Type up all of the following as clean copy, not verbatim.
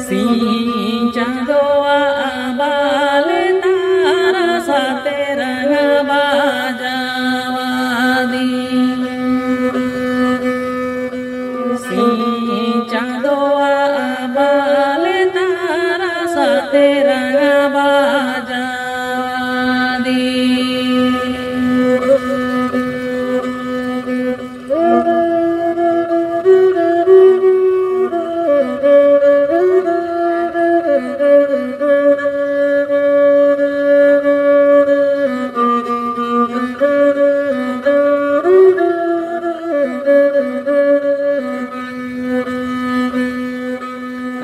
Sin doa bale tara saterang bajawadi. Sin doa bale tara saterang bajawadi.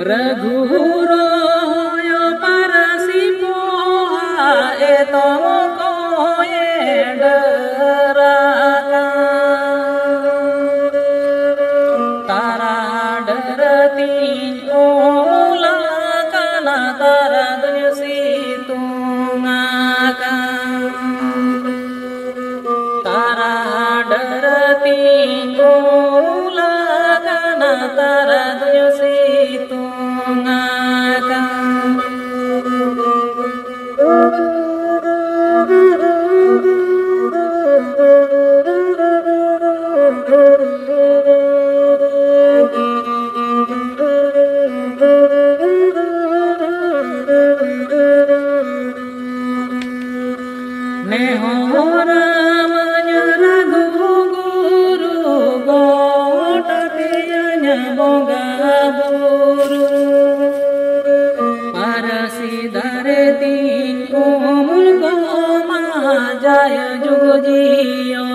Raguro yo parasi poha etomo koye deraka tara derati omula kana tara dunya situngaka tara derati omula kana tara dunya situngaka. Nehora menyerah guru gota tianya bonga buru para sidare tin kumul goma jaya jugo jiyo